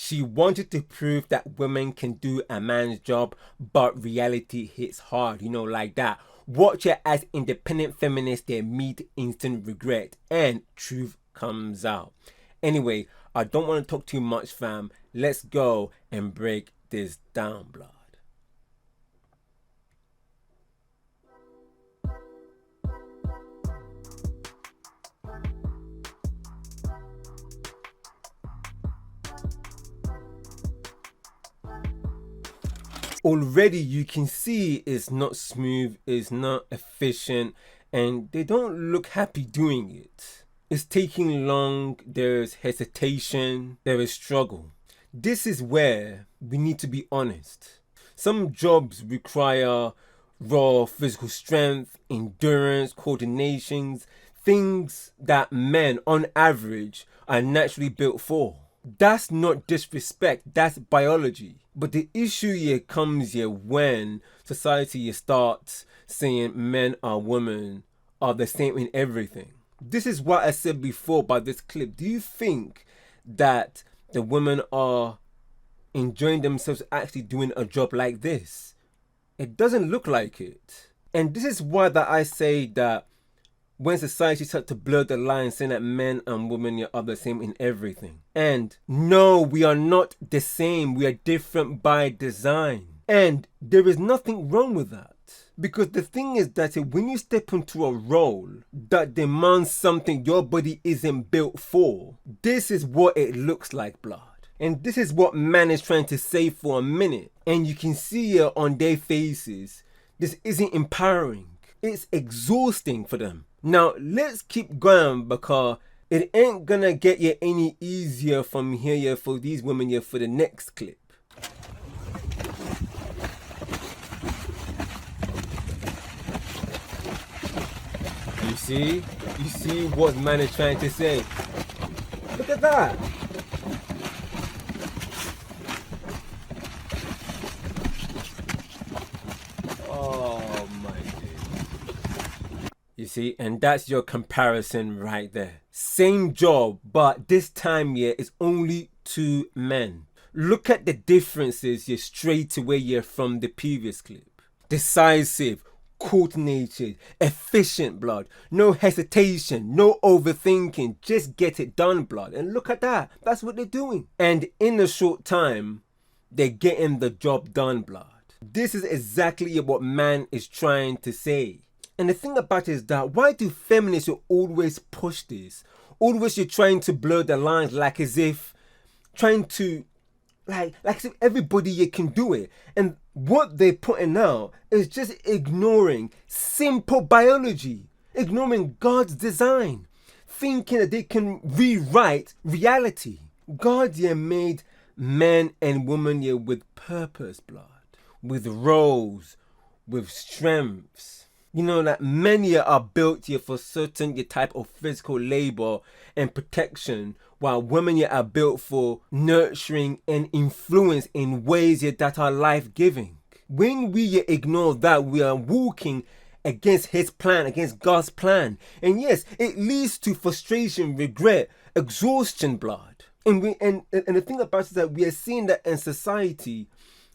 She wanted to prove that women can do a man's job, but reality hits hard, you know, like that. Watch her as independent feminists, they meet instant regret and truth comes out. Anyway, I don't want to talk too much, fam. Let's go and break this down, blood. Already you can see it's not smooth, it's not efficient, and they don't look happy doing it. It's taking long, there's hesitation, there is struggle. This is where we need to be honest. Some jobs require raw physical strength, endurance, coordinations, things that men on average are naturally built for. That's not disrespect, that's biology. But the issue here comes here when society starts saying men and women are the same in everything. This is what I said before by this clip. Do you think that the women are enjoying themselves actually doing a job like this? It doesn't look like it. And this is why that I say that when society starts to blur the line, saying that men and women are the same in everything. And no, we are not the same. We are different by design. And there is nothing wrong with that. Because the thing is that when you step into a role that demands something your body isn't built for, this is what it looks like, blood. And this is what man is trying to say for a minute. And you can see it on their faces. This isn't empowering. It's exhausting for them. Now, let's keep going because it ain't gonna get you any easier from here for these women here for the next clip. You see what man is trying to say. Look at that. Oh my God. You see, and that's your comparison right there. Same job, but this time here it's only 2 men. Look at the differences here straight away here from the previous clip. Decisive, coordinated, efficient, blood. No hesitation, no overthinking, just get it done, blood. And look at that, that's what they're doing. And in a short time, they're getting the job done, blood. This is exactly what man is trying to say. And the thing about it is that why do feminists always push this? Always you're trying to blur the lines like as if trying to like as if everybody you can do it. And what they're putting out is just ignoring simple biology, ignoring God's design, thinking that they can rewrite reality. God made men and women with purpose, blood, with roles, with strengths. You know that many are built here for certain type of physical labor and protection, while women are built for nurturing and influence in ways that are life-giving. When we ignore that, we are walking against his plan, against God's plan. And yes, it leads to frustration, regret, exhaustion, blood. And the thing about it is that we are seeing that in society,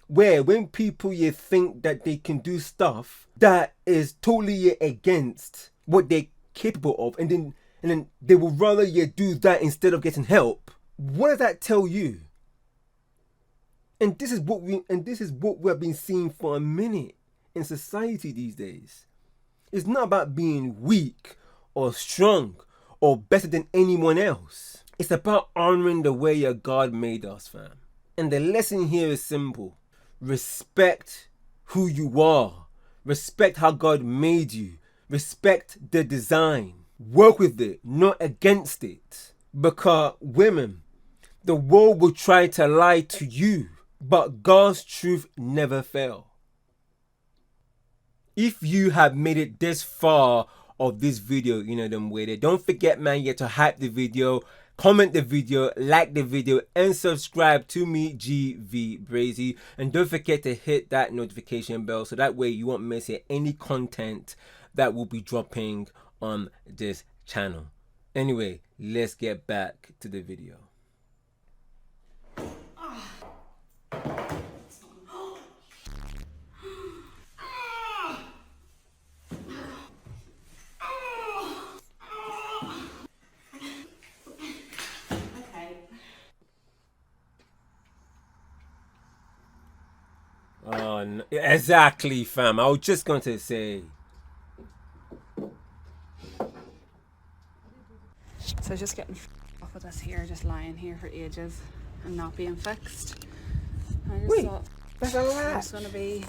where when people think that they can do stuff that is totally against what they're capable of, and then they would rather do that instead of getting help. What does that tell you? And this is what we have been seeing for a minute in society these days. It's not about being weak or strong or better than anyone else. It's about honoring the way your God made us, fam. And the lesson here is simple. Respect who you are. Respect how God made you. Respect the design. Work with it, not against it. Because women, the world will try to lie to you, but God's truth never fails. If you have made it this far of this video, you know them way there, don't forget, man, to hype the video, comment the video, like the video, and subscribe to me, GVBrazy. And don't forget to hit that notification bell so that way you won't miss any content that will be dropping on this channel. Anyway, let's get back to the video. Exactly, fam. I was just going to say. So just getting off with us here, just lying here for ages and not being fixed. I just thought That's a I lie. was going to be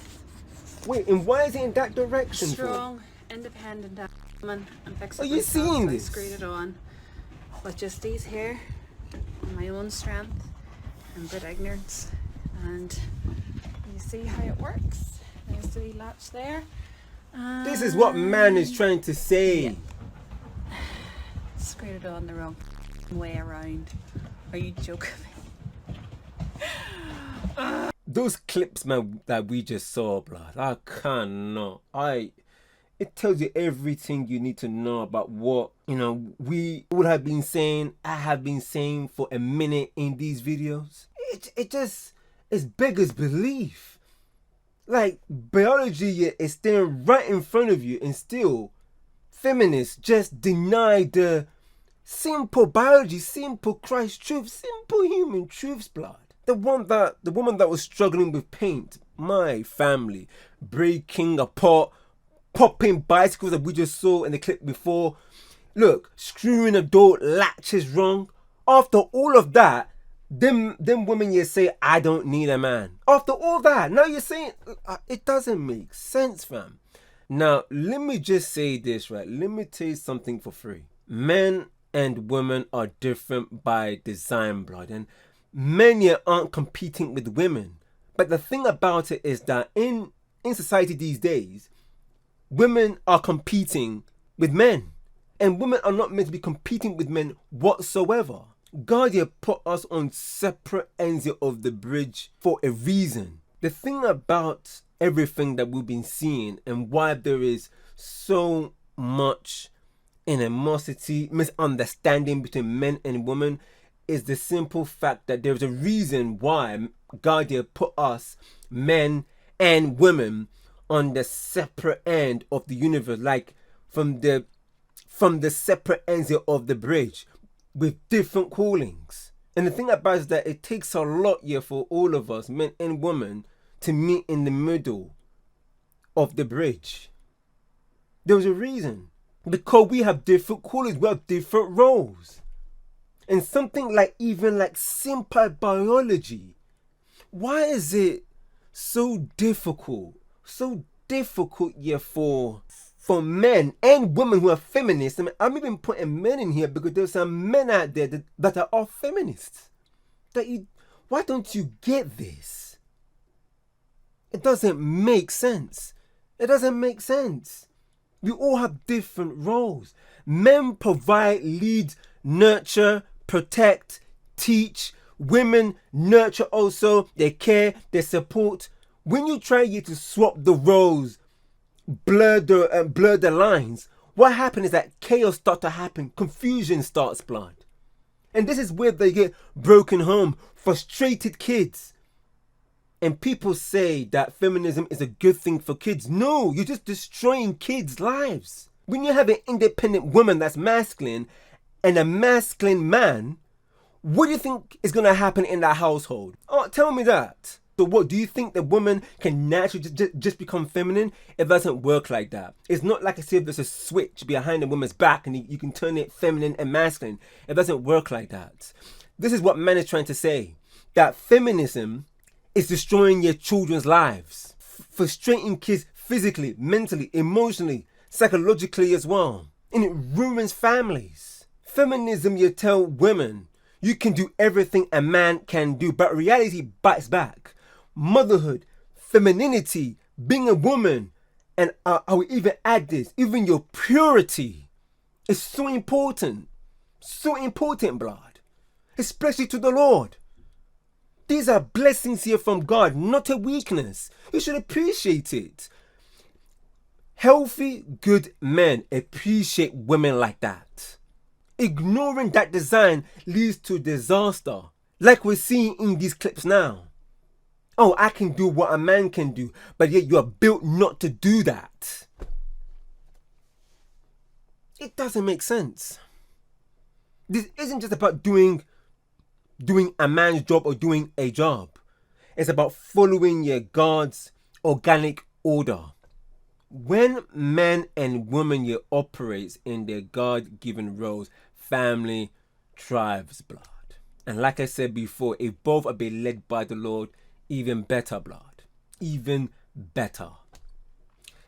Wait, and why is it in that direction? strong, independent woman and fix it Are you myself. seeing So I this? screwed it on. But just these here, and my own strength and bit ignorance. And you see how it works. There's the wee latch there. This is what man is trying to say. Yeah. Screwed it on the wrong way around. Are you joking me? Those clips, man, that we just saw, blood. I cannot. It tells you everything you need to know about what, we would have been saying, I have been saying for a minute in these videos. It just, it's beggars belief. Like, biology is staring right in front of you, and still, feminists just deny the simple biology, simple Christ truth, simple human truths, blood. The woman that was struggling with paint, my family, breaking apart, popping bicycles that we just saw in the clip before. Look, screwing a door latches wrong. After all of that, them women you say, I don't need a man. After all that, now you're saying, it doesn't make sense, fam. Now, let me just say this, right? Let me tell you something for free. Men and women are different by design, blood. And men here aren't competing with women. But the thing about it is that in society these days, women are competing with men. And women are not meant to be competing with men whatsoever. God here put us on separate ends of the bridge for a reason. The thing about everything that we've been seeing and why there is so much animosity, misunderstanding between men and women is the simple fact that there's a reason why God here put us, men and women, on the separate end of the universe, like from the separate ends of the bridge, with different callings. And the thing about it is that it takes a lot here for all of us, men and women, to meet in the middle of the bridge. There was a reason. Because we have different callings, we have different roles. And something like even like simple biology, why is it so difficult here for men and women who are feminists? I mean, I'm even putting men in here because there's some men out there that are all feminists. Why don't you get this? It doesn't make sense. It doesn't make sense. We all have different roles. Men provide, lead, nurture, protect, teach. Women nurture also. They care, they support. When you try to swap the roles, blur the lines, what happens is that chaos starts to happen. Confusion starts, blood. And this is where they get broken home, frustrated kids. And people say that feminism is a good thing for kids. No, you're just destroying kids' lives. When you have an independent woman that's masculine and a masculine man, what do you think is going to happen in that household? Oh, tell me that. So what, do you think the woman can naturally just become feminine? It doesn't work like that. It's not like as if there's a switch behind a woman's back and you can turn it feminine and masculine. It doesn't work like that. This is what man is trying to say. That feminism is destroying your children's lives. Frustrating kids physically, mentally, emotionally, psychologically as well. And it ruins families. Feminism, you tell women, you can do everything a man can do, but reality bites back. Motherhood, femininity, being a woman, and I will even add this, even your purity is so important. So important, blood. Especially to the Lord. These are blessings here from God, not a weakness. You should appreciate it. Healthy, good men appreciate women like that. Ignoring that design leads to disaster, like we're seeing in these clips now. Oh, I can do what a man can do, but yet you are built not to do that. It doesn't make sense. This isn't just about doing a man's job or doing a job. It's about following your God's organic order. When men and women here operates in their God-given roles, family thrives, blood. And like I said before, if both are being led by the Lord, even better, blood. Even better.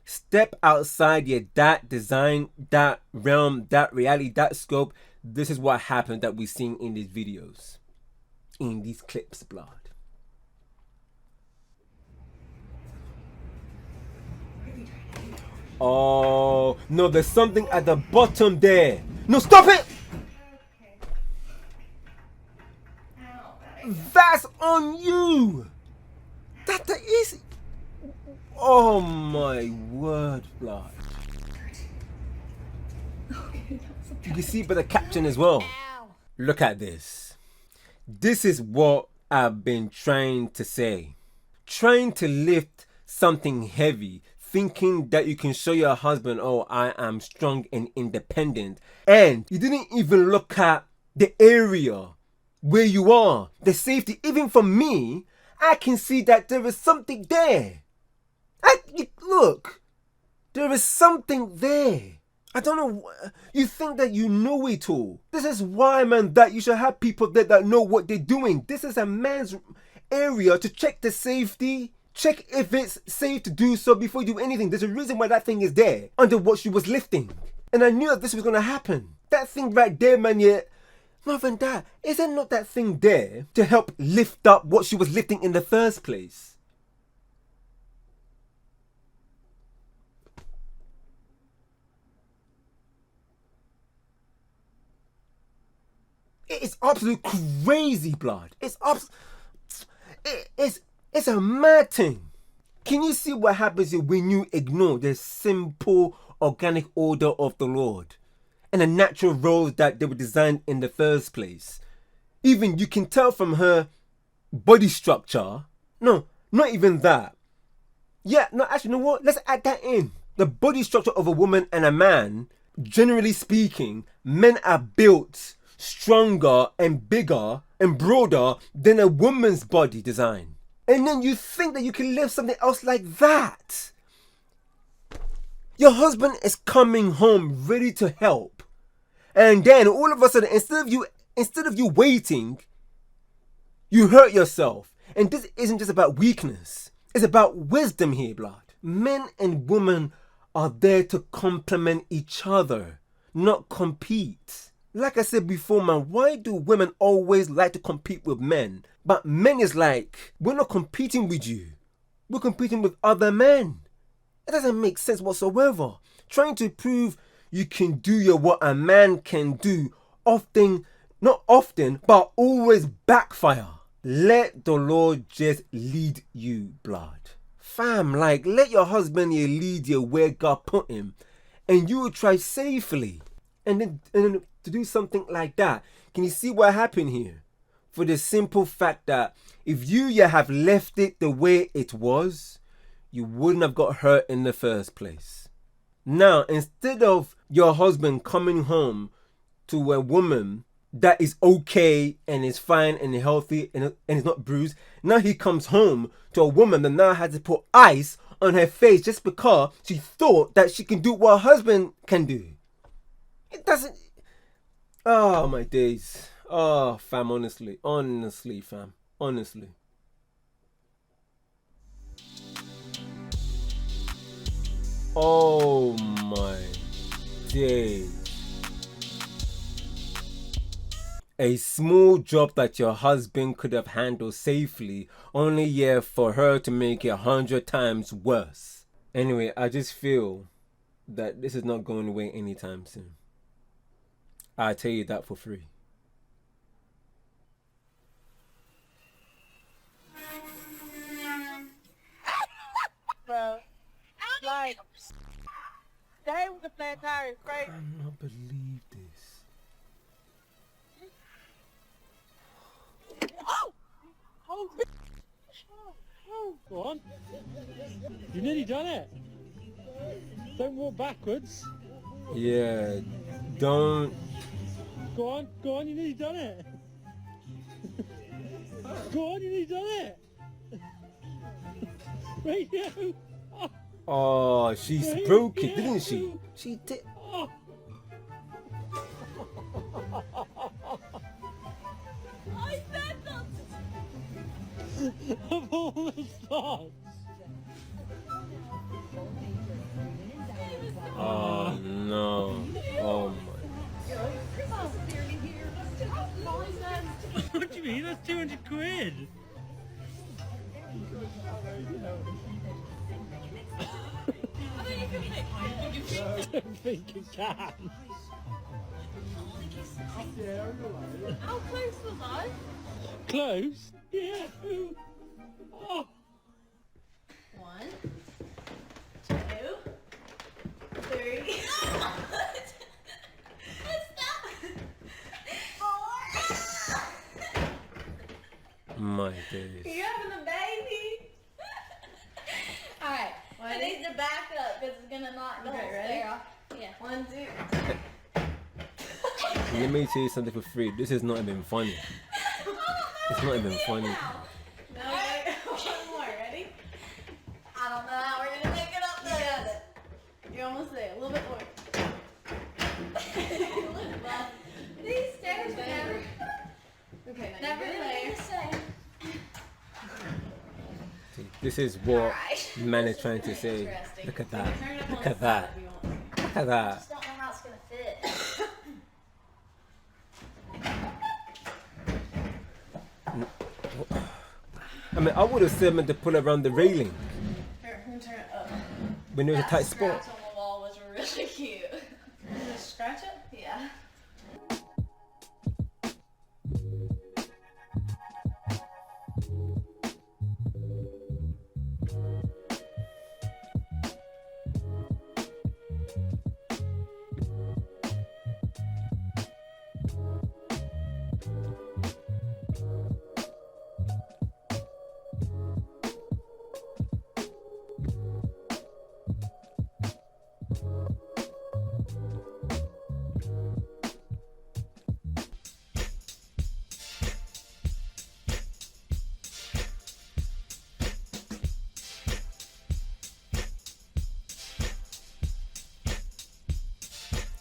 Step outside that design, that realm, that reality, that scope. This is what happens that we're seeing in these videos, in these clips, blood. Oh, no, there's something at the bottom there. No, stop it! That's on you! That is... Oh my word, blood. You can see by the caption as well. Look at this. This is what I've been trying to say. Trying to lift something heavy, thinking that you can show your husband, oh, I am strong and independent. And you didn't even look at the area where you are, the safety. Even for me, I can see that there is something there. Look, there is something there. I don't know. You think that you know it all. This is why, man, that you should have people there that know what they're doing. This is a man's area to check the safety. Check if it's safe to do so before you do anything. There's a reason why that thing is there under what she was lifting. And I knew that this was going to happen. That thing right there, man, yeah. Mother and Dad, isn't not that thing there to help lift up what she was lifting in the first place? It is absolute crazy, blood. It's a mad thing. Can you see what happens when you ignore the simple organic order of the Lord and the natural roles that they were designed in the first place? Even you can tell from her body structure. No, not even that. Yeah, no, actually, you know what? Let's add that in. The body structure of a woman and a man, generally speaking, men are built stronger and bigger and broader than a woman's body design. And then you think that you can live something else like that. Your husband is coming home ready to help. And then all of a sudden, instead of you waiting, you hurt yourself. And this isn't just about weakness. It's about wisdom here, blood. Men and women are there to complement each other, not compete. Like I said before, man, why do women always like to compete with men? But men is like, we're not competing with you. We're competing with other men. It doesn't make sense whatsoever. Trying to prove you can do what a man can do not often, but always backfire. Let the Lord just lead you, blood. Fam, like, let your husband lead you where God put him. And you will try safely. And then to do something like that, can you see what happened here? For the simple fact that if you have left it the way it was, you wouldn't have got hurt in the first place. Now, instead of your husband coming home to a woman that is okay and is fine and healthy and is not bruised, now he comes home to a woman that now has to put ice on her face just because she thought that she can do what her husband can do. It doesn't... Oh, my days. Oh, fam, honestly, fam, honestly. Oh, my days. A small job that your husband could have handled safely, only for her to make it 100 times worse. Anyway, I just feel that this is not going away anytime soon. I tell you that for free. Bro, like, stay with the flat tire is crazy. I cannot believe this. Oh! Oh, Go on. You nearly done it. Don't walk backwards. Yeah, don't. Go on, you nearly done it. Go on, you nearly done it. Radio. Oh, Oh, she's broke it, didn't she? She did. oh. I said not to. Of all the thoughts. Oh no. Oh my. What do you mean? That's 200 quid. I don't think you can. How close was I? Close? Yeah. Oh. 1, 2, 3. My days. You having a baby? Alright, I need to back up because it's gonna knock the whole stair off. Yeah. 1, 2. Let me tell you something for free. This is not even funny. It's not even funny. No, wait. One more. Ready? I don't know how we're gonna make it up there. You're almost there. A little bit more. These stairs are never. Okay, never there. See, this is what man is trying to say. Interesting. Look at We that. can turn it up on Look the at side that. if you want. Look at that. Just don't know how it's gonna fit. I mean, I would have said meant to pull around the railing Here, let me turn it up. when there was a That tight scratch spot. on the wall was really cute. Just scratch it? Yeah.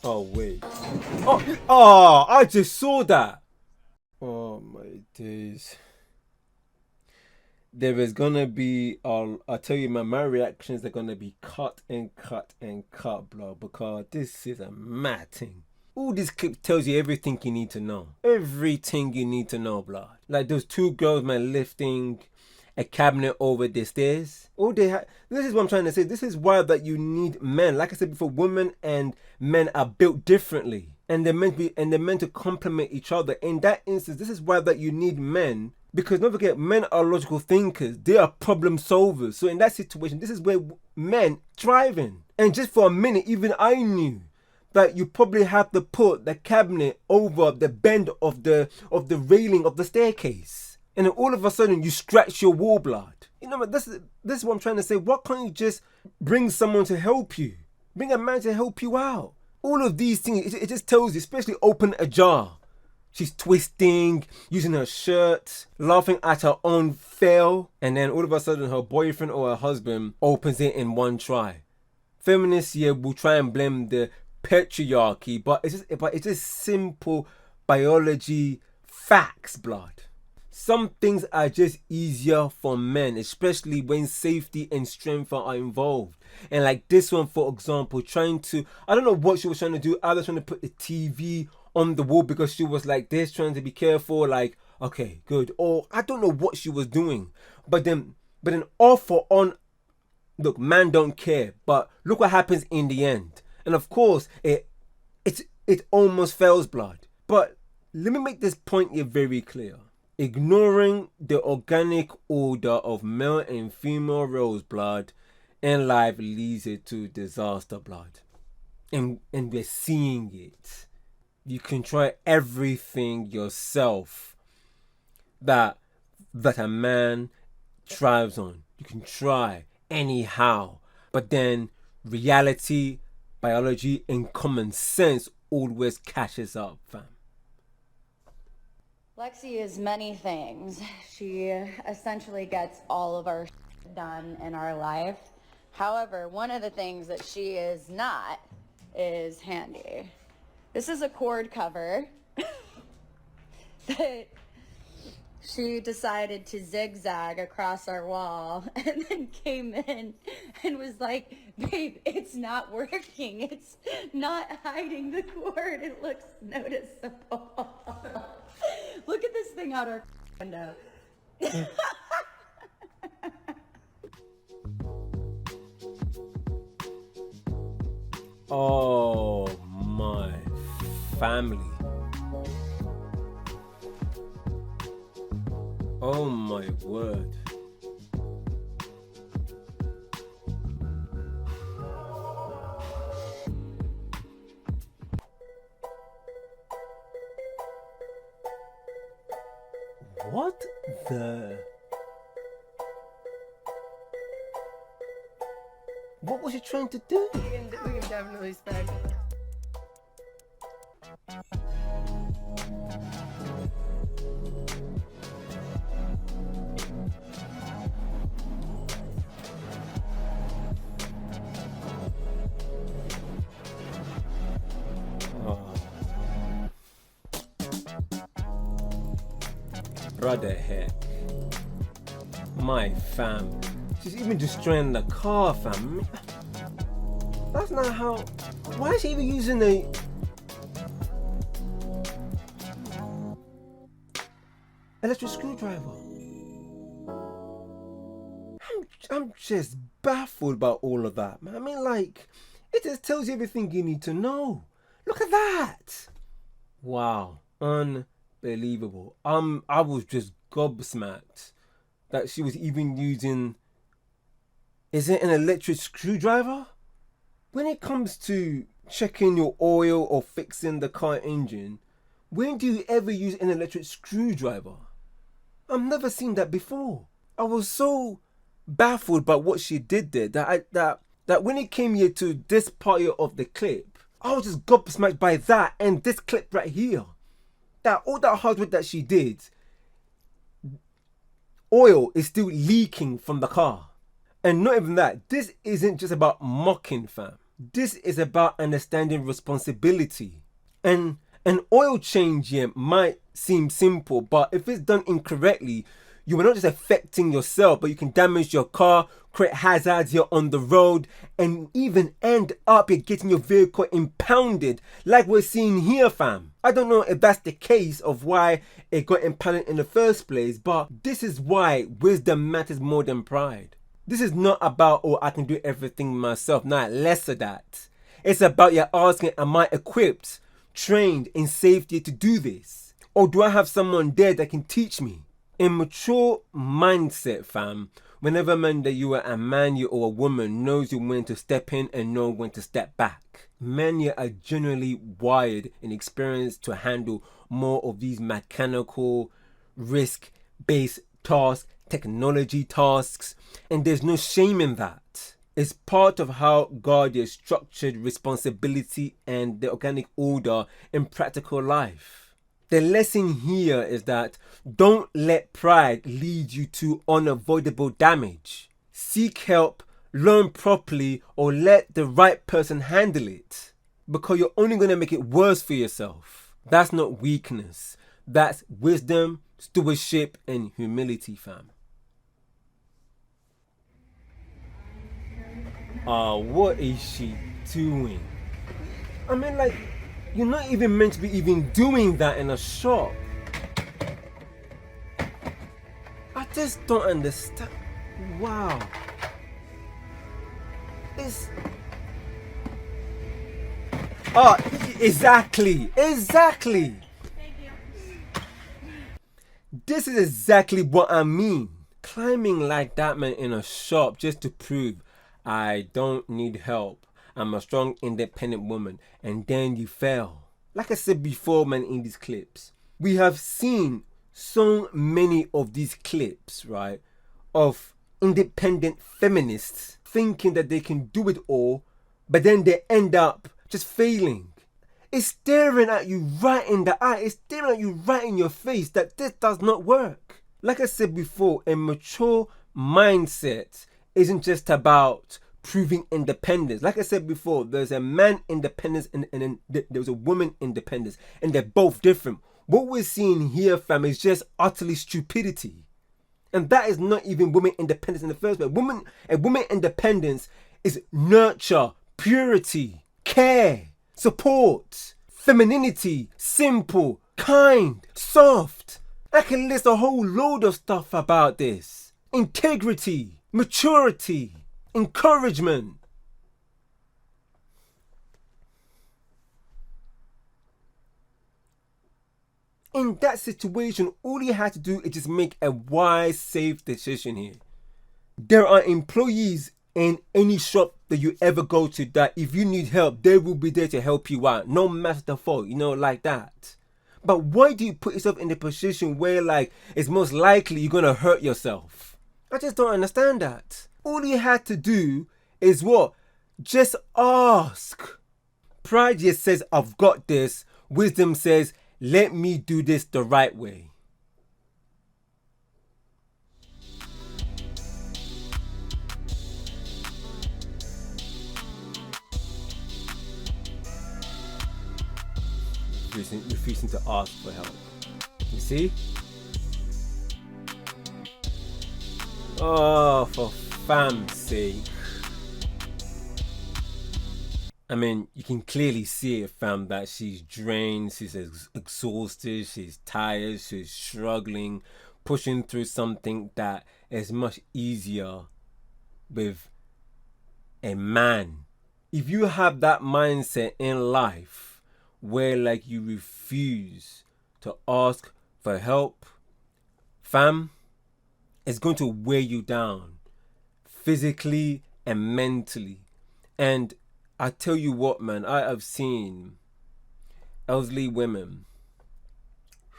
Oh wait. Oh, I just saw that. Oh my days. There is gonna be, I'll tell you, my reactions are gonna be cut and cut and cut, bro, because this is a mad thing. All this clip tells you everything you need to know. Everything you need to know, blood. Like those two girls, man, lifting a cabinet over the stairs. All they this is what I'm trying to say. This is why that you need men. Like I said before, women and men are built differently. And they're meant to complement each other. In that instance, this is why that you need men. Because don't forget, men are logical thinkers. They are problem solvers. So in that situation, this is where men thrive in. And just for a minute, even I knew that you probably have to put the cabinet over the bend of the railing of the staircase. And then all of a sudden you scratch your wall, blood. You know, this is what I'm trying to say. Why can't you just bring someone to help you? Bring a man to help you out. All of these things, it just tells you, especially open a jar. She's twisting, using her shirt, laughing at her own fail. And then all of a sudden her boyfriend or her husband opens it in one try. Feminists here will try and blame the patriarchy, but it's just simple biology facts, blood. Some things are just easier for men, especially when safety and strength are involved. And like this one, for example, I don't know what she was trying to do. Either trying to put the TV on the wall because she was like this, trying to be careful, like, okay, good. Or I don't know what she was doing. But then off or on, look, man don't care. But look what happens in the end. And of course, it almost fails, blood. But let me make this point here very clear. Ignoring the organic order of male and female roles, blood, in life leads it to disaster, blood. And we're seeing it. You can try everything yourself that a man thrives on. You can try anyhow. But then reality, biology, and common sense always catches up, fam. Lexi is many things. She essentially gets all of our done in our life. However, one of the things that she is not is handy. This is a cord cover that she decided to zigzag across our wall and then came in and was like, babe, it's not working. It's not hiding the cord. It looks noticeable. Look at this thing out our window. Oh my family. Oh my word. What the? What was he trying to do? We can definitely spec. Brother heck. My fam. She's even destroying the car, fam. That's not how. Why is she even using a electric screwdriver? I'm just baffled by all of that, man. I mean, like, it just tells you everything you need to know. Look at that. Wow. Unbelievable. I was just gobsmacked that she was even using. Is it an electric screwdriver? When it comes to checking your oil or fixing the car engine, when do you ever use an electric screwdriver? I've never seen that before. I was so baffled by what she did there that when it came here to this part of the clip, I was just gobsmacked by that and this clip right here. That all that hard work that she did, oil is still leaking from the car. And not even that, this isn't just about mocking, fam. This is about understanding responsibility. And an oil change here might seem simple, but if it's done incorrectly, you are not just affecting yourself, but you can damage your car, create hazards here on the road, and even end up getting your vehicle impounded like we're seeing here, fam. I don't know if that's the case of why it got impounded in the first place, but this is why wisdom matters more than pride. This is not about, oh, I can do everything myself. Not less of that. It's about you asking, am I equipped, trained in safety to do this? Or do I have someone there that can teach me? In mature mindset, fam, whenever man that you are a man you or a woman knows you when to step in and know when to step back. Men you are generally wired and experienced to handle more of these mechanical, risk-based tasks, technology tasks, and there's no shame in that. It's part of how God has structured responsibility and the organic order in practical life. The lesson here is that don't let pride lead you to unavoidable damage. Seek help, learn properly, or let the right person handle it, because you're only going to make it worse for yourself. That's not weakness. That's wisdom, stewardship, and humility, fam. What is she doing? I mean, like, you're not even meant to be even doing that in a shop. I just don't understand. Wow. It's... Oh, exactly. Exactly. Thank you. This is exactly what I mean. Climbing like that, man, in a shop just to prove I don't need help. I'm a strong, independent woman. And then you fail. Like I said before, man, in these clips, we have seen so many of these clips, right, of independent feminists thinking that they can do it all, but then they end up just failing. It's staring at you right in the eye. It's staring at you right in your face that this does not work. Like I said before, a mature mindset isn't just about proving independence. Like I said before, there's a man independence and then there's a woman independence, and they're both different. What we're seeing here, fam, is just utterly stupidity. And that is not even women independence in the first place. A woman independence is nurture, purity, care, support, femininity, simple, kind, soft. I can list a whole load of stuff about this. Integrity, maturity, encouragement. In that situation, all you have to do is just make a wise, safe decision here. There are employees in any shop that you ever go to that if you need help, they will be there to help you out, no matter the fault, like that. But why do you put yourself in the position where like it's most likely you're gonna hurt yourself? I just don't understand that. All you had to do is what? Just ask. Pride just says, I've got this. Wisdom says, let me do this the right way. Refusing to ask for help. You see? Oh, for fam's sake. I mean, you can clearly see it, fam, that she's drained, she's exhausted, she's tired, she's struggling, pushing through something that is much easier with a man. If you have that mindset in life where like you refuse to ask for help, fam, it's going to weigh you down physically and mentally. And I tell you what, man, I have seen elderly women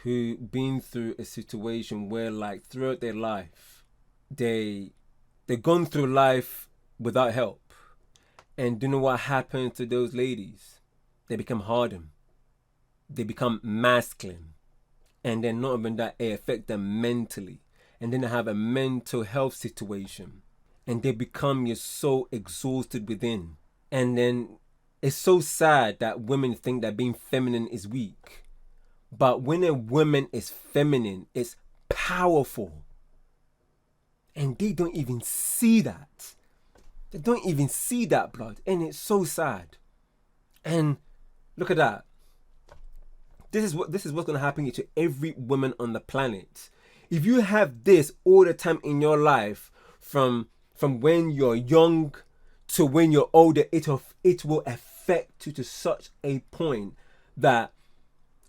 who been through a situation where like throughout their life, they've gone through life without help. And do you know what happens to those ladies? They become hardened. They become masculine. And then not even that, it affects them mentally. And then they have a mental health situation. And they become so exhausted within. And then it's so sad that women think that being feminine is weak. But when a woman is feminine, it's powerful. And they don't even see that. They don't even see that, blood. And it's so sad. And look at that. This is what's going to happen to every woman on the planet. If you have this all the time in your life, from when you're young to when you're older, it will affect you to such a point that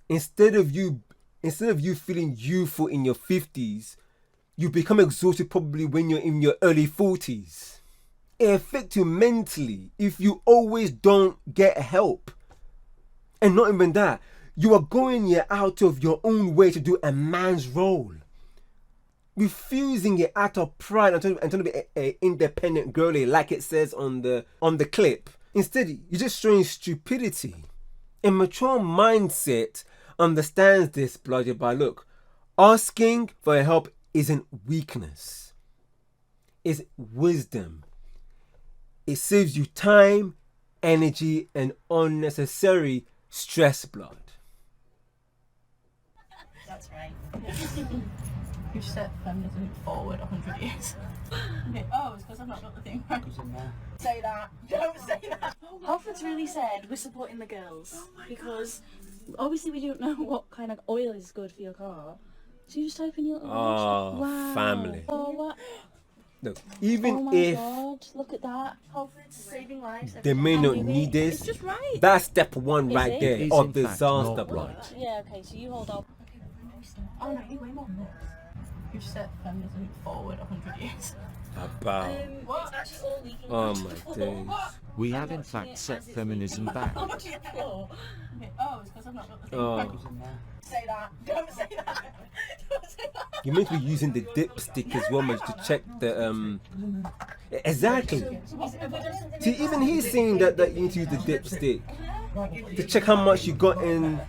instead of you feeling youthful in your 50s, you become exhausted probably when you're in your early 40s. It affects you mentally if you always don't get help. And not even that, you are going out of your own way to do a man's role. Refusing it out of pride and trying to be an independent girlie like it says on the clip. Instead, you're just showing stupidity. A mature mindset understands this, bloody, by look, asking for help isn't weakness. It's wisdom. It saves you time, energy, and unnecessary stress, blood. That's right. You set feminism forward 100 years. Oh, it's because I've not got the thing right. Say that. Don't say that. Halford's really said we're supporting the girls because obviously we don't know what kind of oil is good for your car. So you just type in your wow. Family. Oh, what? Look, even oh my if God, look at that. Halford's saving lives. they may not need this, it's just right. That's step one Is right it? there Is of in fact disaster, not blood. right. Yeah, okay, so you hold on. Oh no, you way more than this. You set feminism forward 100 years. About. It's actually all leaking. Oh my days. We have in fact set feminism back. Oh, it's because I've not got the thing Oh. right. Say that. Don't say that. Don't say that. You meant to be using the dipstick as well, man, to check the exactly. See, even he's saying that you need to use the dipstick to check how much you got in.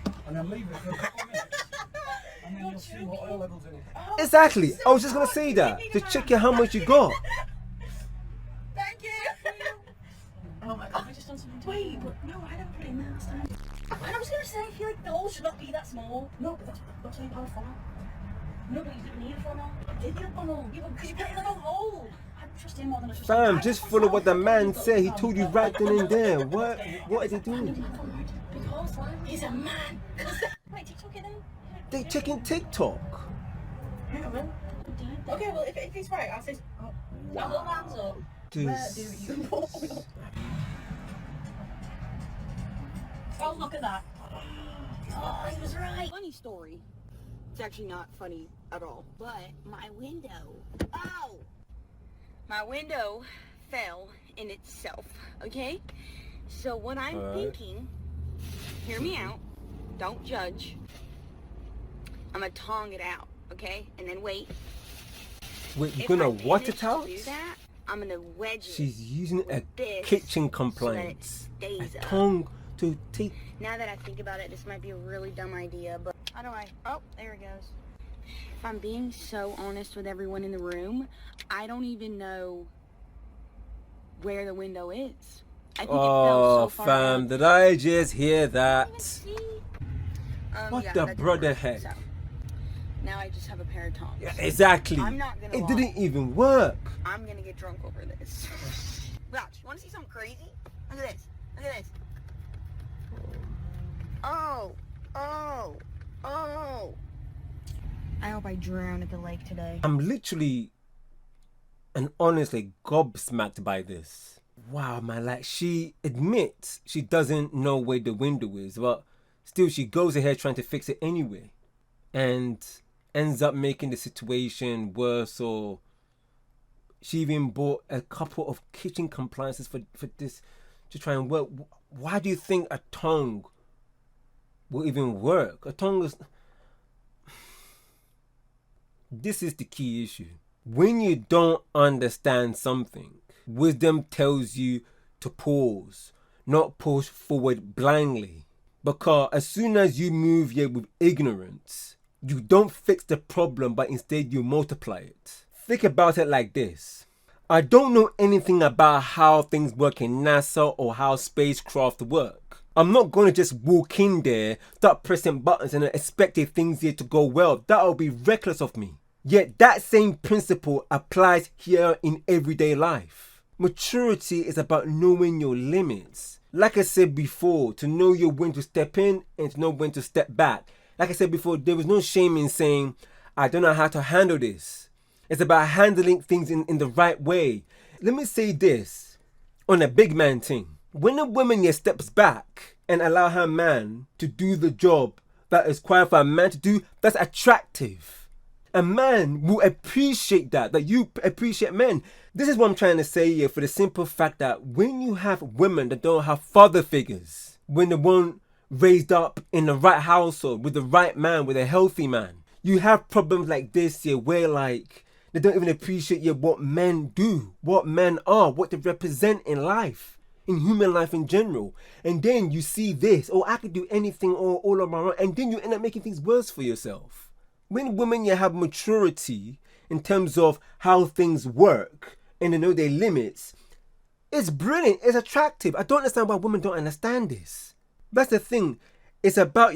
And then you'll see what oil levels in it. Exactly. I was just gonna say that to check how much you got. Thank you. Oh my god, I just done something. Wait, but no, I don't put it in there last time. And I was gonna say, I feel like the hole should not be that small. No, but that's how you power funnel. No, but you didn't need a funnel. I did need a funnel. Because you put it in a hole. I trust him more than I trust Fam, just follow what the man said. He told you right then and there. What is he doing? Because he's a man. Wait, TikTok it then? They checking TikTok. Hang on, man. Okay, well, if he's right, I'll say, I'll hold hands up. Where do you put oil? Oh, look at that. Oh, he was right. Funny story. It's actually not funny at all. But my window. Oh! My window fell in itself. Okay? So what I'm thinking, hear me out. Don't judge. I'm gonna tong it out. Okay? And then wait. Wait, you're gonna what it out? Do that, I'm gonna wedge it. She's using a this kitchen so complaint. that it stays A up. tongue to take. Now that I think about it, this might be a really dumb idea, but how do I? Oh, there it goes. If I'm being so honest with everyone in the room, I don't even know where the window is. I think it fell so far fam, out. did I just hear that? See? What yeah, the that didn't brother work, heck? so now I just have a pair of tongs. Yeah, exactly. I'm not gonna It lie. didn't even work. I'm gonna get drunk over this. Watch, you wanna see something crazy? Look at this. Look at this. Oh. I hope I drown at the lake today. I'm literally and honestly gobsmacked by this. Wow, man, like she admits she doesn't know where the window is, but still she goes ahead trying to fix it anyway. And ends up making the situation worse, or she even bought a couple of kitchen appliances for this to try and work. Why do you think a tongue will even work? A tongue is... This is the key issue. When you don't understand something, wisdom tells you to pause, not push forward blindly. Because as soon as you move here with ignorance, you don't fix the problem, but instead you multiply it. Think about it like this. I don't know anything about how things work in NASA or how spacecraft work. I'm not going to just walk in there, start pressing buttons and expect things here to go well. That would be reckless of me. Yet that same principle applies here in everyday life. Maturity is about knowing your limits. Like I said before, to know when to step in and to know when to step back. Like I said before, there was no shame in saying, I don't know how to handle this. It's about handling things in the right way. Let me say this on a big man thing. When a woman here steps back and allow her man to do the job that is required for a man to do, that's attractive. A man will appreciate that you appreciate men. This is what I'm trying to say here, for the simple fact that when you have women that don't have father figures, when they weren't raised up in the right household, with the right man, with a healthy man, you have problems like this here where like they don't even appreciate what men do, what men are, what they represent in life, in human life in general. And then you see this, I could do anything all on my own, and then you end up making things worse for yourself. When women have maturity in terms of how things work and they know their limits, it's brilliant, it's attractive. I don't understand why women don't understand this. That's the thing. It's about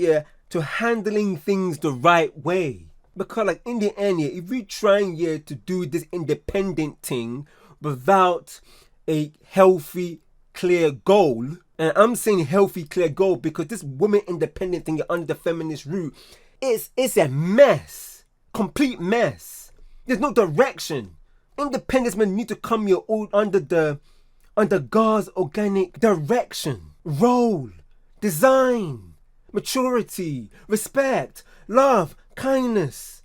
to handling things the right way. Because like in the end, if we trying to do this independent thing without a healthy, clear goal, and I'm saying healthy, clear goal because this woman independent thing under the feminist route, it's a mess. Complete mess. There's no direction. Independence men need to come here all under God's organic direction. Role, design, maturity, respect, love, kindness.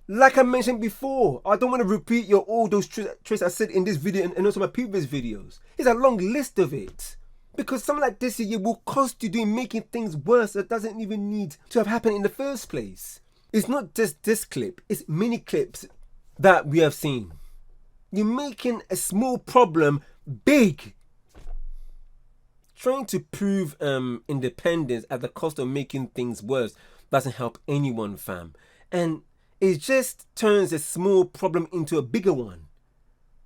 Like I mentioned before, I don't want to repeat all those traits I said in this video and also my previous videos. It's a long list of it. Because something like this here will cost you making things worse that doesn't even need to have happened in the first place. It's not just this clip, it's many clips that we have seen. You're making a small problem big. Trying to prove independence at the cost of making things worse. doesn't help anyone, fam. And it just turns a small problem into a bigger one.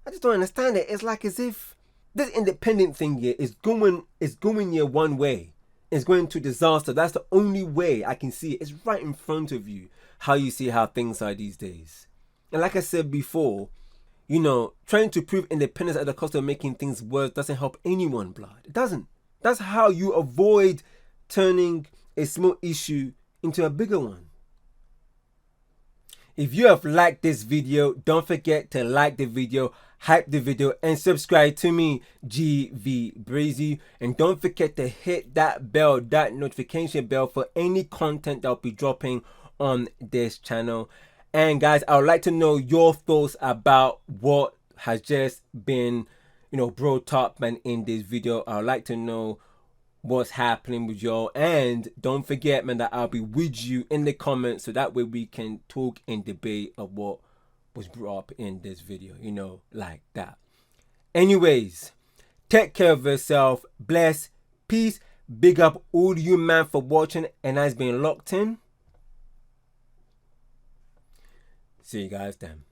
I just don't understand it. It's like as if this independent thing here is going here one way. It's going to disaster. That's the only way I can see it. It's right in front of you, how you see how things are these days. And like I said before, you know, trying to prove independence at the cost of making things worse doesn't help anyone, blood. It doesn't. That's how you avoid turning a small issue into a bigger one. If you have liked this video, don't forget to like the video, hype the video, and subscribe to me, GVBrazy. And don't forget to hit that bell, that notification bell, for any content that I'll be dropping on this channel. And guys, I would like to know your thoughts about what has just been, you know, brought up and in this video. I would like to know what's happening with y'all. And don't forget, man, that I'll be with you in the comments, so that way we can talk and debate of what was brought up in this video, you know, like that. Anyways, take care of yourself. Bless, peace, big up all you man for watching, and I've been locked in. See you guys then.